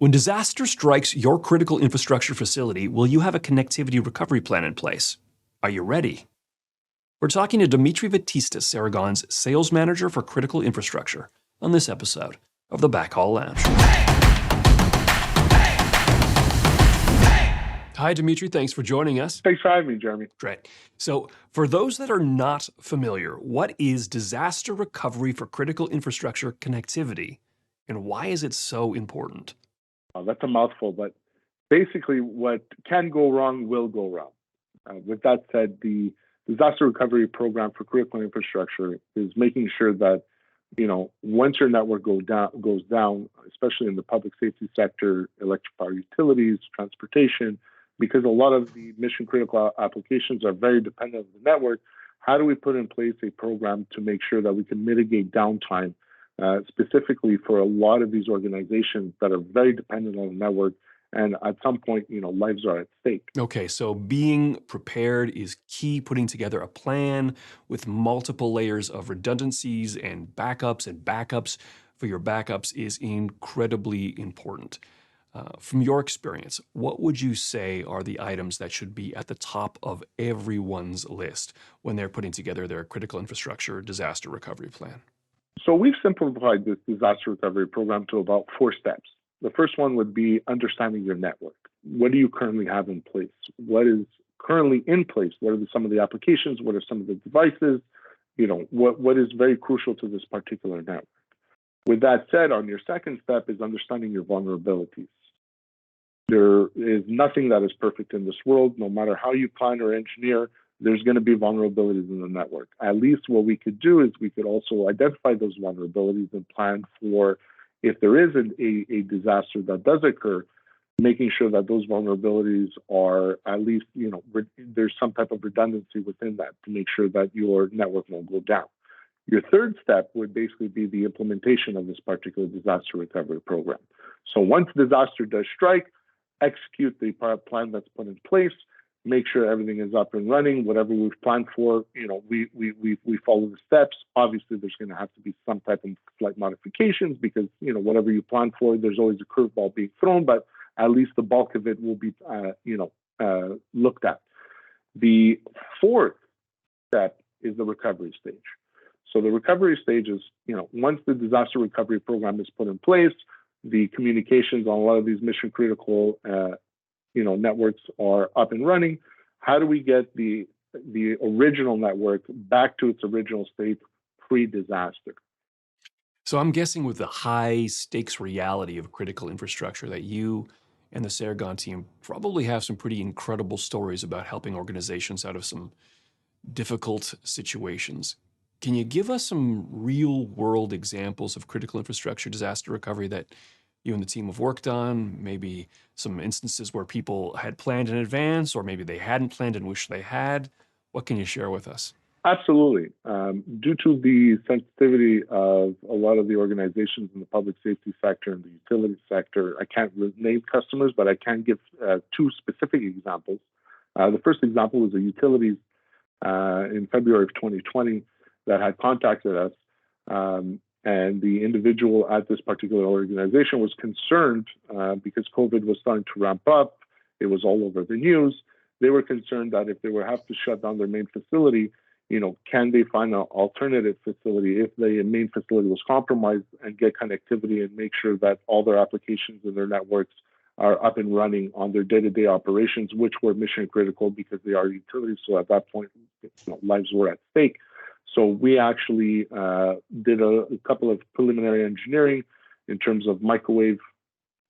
When disaster strikes your critical infrastructure facility, will you have a connectivity recovery plan in place? Are you ready? We're talking to Dimitri Vatistas, Ceragon's sales manager for critical infrastructure, on this episode of the Backhaul Lounge. Hi, Dimitri. Thanks for joining us. Thanks for having me, Jeremy. Great. So, for those that are not familiar, what is disaster recovery for critical infrastructure connectivity, and why is it so important? That's a mouthful, but basically what can go wrong will go wrong. With that said, the disaster recovery program for critical infrastructure is making sure that, once your network goes down, especially in the public safety sector, electric power utilities, transportation, because a lot of the mission critical applications are very dependent on the network, how do we put in place a program to make sure that we can mitigate downtime, specifically for a lot of these organizations that are very dependent on the network, and at some point, lives are at stake. Okay, so being prepared is key, putting together a plan with multiple layers of redundancies and backups for your backups is incredibly important. From your experience, what would you say are the items that should be at the top of everyone's list when they're putting together their critical infrastructure disaster recovery plan? So we've simplified this disaster recovery program to about 4 steps. The first one would be understanding your network. What do you currently have in place? What is currently in place? What are some of the applications? What are some of the devices? What is very crucial to this particular network? With that said, on your second step is understanding your vulnerabilities. There is nothing that is perfect in this world. No matter how you plan or engineer, there's going to be vulnerabilities in the network. At least what we could do is we could also identify those vulnerabilities and plan for, if there is a disaster that does occur, making sure that those vulnerabilities are at least, there's some type of redundancy within that to make sure that your network won't go down. Your third step would basically be the implementation of this particular disaster recovery program. So once disaster does strike, execute the plan that's put in place, make sure everything is up and running. Whatever we've planned for, we follow the steps. Obviously, there's going to have to be some type of slight modifications because, whatever you plan for, there's always a curveball being thrown, but at least the bulk of it will be, looked at. The fourth step is the recovery stage. So the recovery stage is, once the disaster recovery program is put in place, the communications on a lot of these mission critical networks are up and running. How do we get the original network back to its original state pre-disaster? So I'm guessing with the high stakes reality of critical infrastructure that you and the Ceragon team probably have some pretty incredible stories about helping organizations out of some difficult situations. Can you give us some real world examples of critical infrastructure disaster recovery that you and the team have worked on? Maybe some instances where people had planned in advance, or maybe they hadn't planned and wish they had. What can you share with us? Absolutely. Due to the sensitivity of a lot of the organizations in the public safety sector and the utility sector, I can't name customers, but I can give 2 specific examples. The first example was a utilities in February of 2020 that had contacted us. And the individual at this particular organization was concerned because COVID was starting to ramp up. It was all over the news. They were concerned that if they would have to shut down their main facility, can they find an alternative facility if the main facility was compromised and get connectivity and make sure that all their applications and their networks are up and running on their day-to-day operations, which were mission critical because they are utilities. So at that point, lives were at stake. So we actually did a couple of preliminary engineering in terms of microwave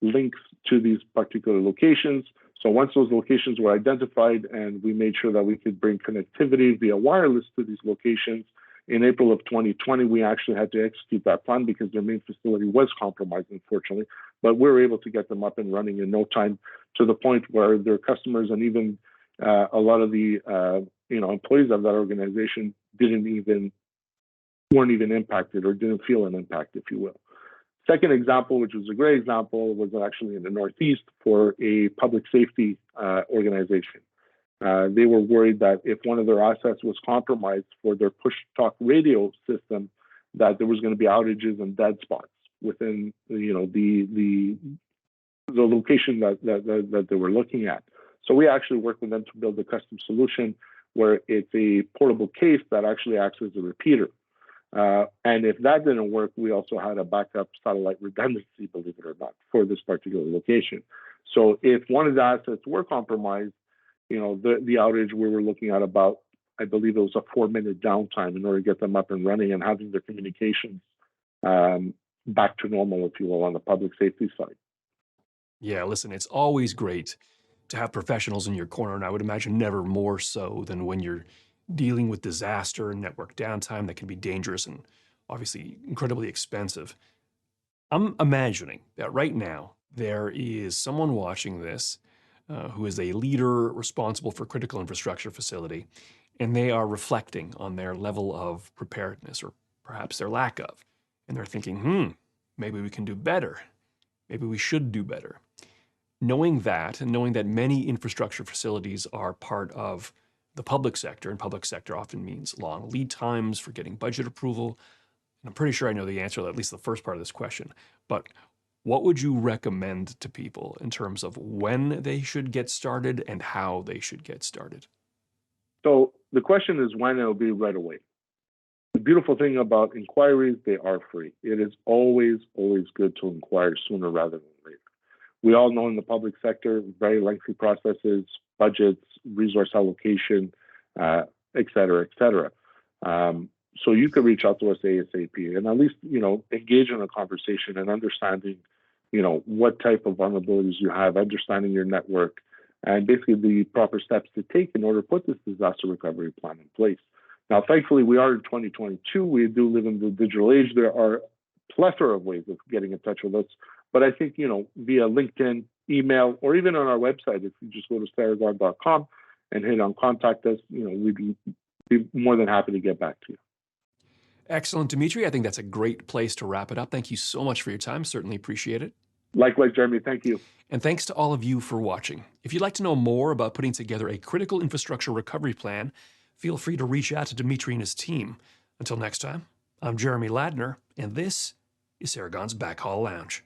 links to these particular locations. So once those locations were identified and we made sure that we could bring connectivity via wireless to these locations, in April of 2020, we actually had to execute that plan because their main facility was compromised, unfortunately. But we were able to get them up and running in no time, to the point where their customers and even a lot of the employees of that organization weren't even impacted or didn't feel an impact, if you will. Second example, which was a great example, was actually in the Northeast for a public safety organization. They were worried that if one of their assets was compromised for their push-talk radio system, that there was going to be outages and dead spots within the the location that they were looking at. So we actually worked with them to build a custom solution where it's a portable case that actually acts as a repeater. And if that didn't work, we also had a backup satellite redundancy, believe it or not, for this particular location. So if one of the assets were compromised, the outage, we were looking at about, I believe it was a 4-minute downtime in order to get them up and running and having their communications back to normal, if you will, on the public safety side. Yeah, listen, it's always great to have professionals in your corner, and I would imagine never more so than when you're dealing with disaster and network downtime that can be dangerous and obviously incredibly expensive. I'm imagining that right now there is someone watching this who is a leader responsible for critical infrastructure facility, and they are reflecting on their level of preparedness or perhaps their lack of. And they're thinking, maybe we can do better. Maybe we should do better. Knowing that, and knowing that many infrastructure facilities are part of the public sector, and public sector often means long lead times for getting budget approval, and I'm pretty sure I know the answer to at least the first part of this question, but what would you recommend to people in terms of when they should get started and how they should get started? So the question is when it'll be right away. The beautiful thing about inquiries, they are free. It is always, always good to inquire sooner rather than later. We all know in the public sector, very lengthy processes, budgets, resource allocation, et cetera, et cetera. So you can reach out to us ASAP and at least, engage in a conversation and understanding, what type of vulnerabilities you have, understanding your network, and basically the proper steps to take in order to put this disaster recovery plan in place. Now, thankfully, we are in 2022. We do live in the digital age. There are a plethora of ways of getting in touch with us. But I think, via LinkedIn, email, or even on our website, if you just go to Ceragon.com and hit on contact us, we'd be more than happy to get back to you. Excellent, Dimitri. I think that's a great place to wrap it up. Thank you so much for your time. Certainly appreciate it. Likewise, Jeremy. Thank you. And thanks to all of you for watching. If you'd like to know more about putting together a critical infrastructure recovery plan, feel free to reach out to Dimitri and his team. Until next time, I'm Jeremy Ladner, and this is Ceragon's Backhaul Lounge.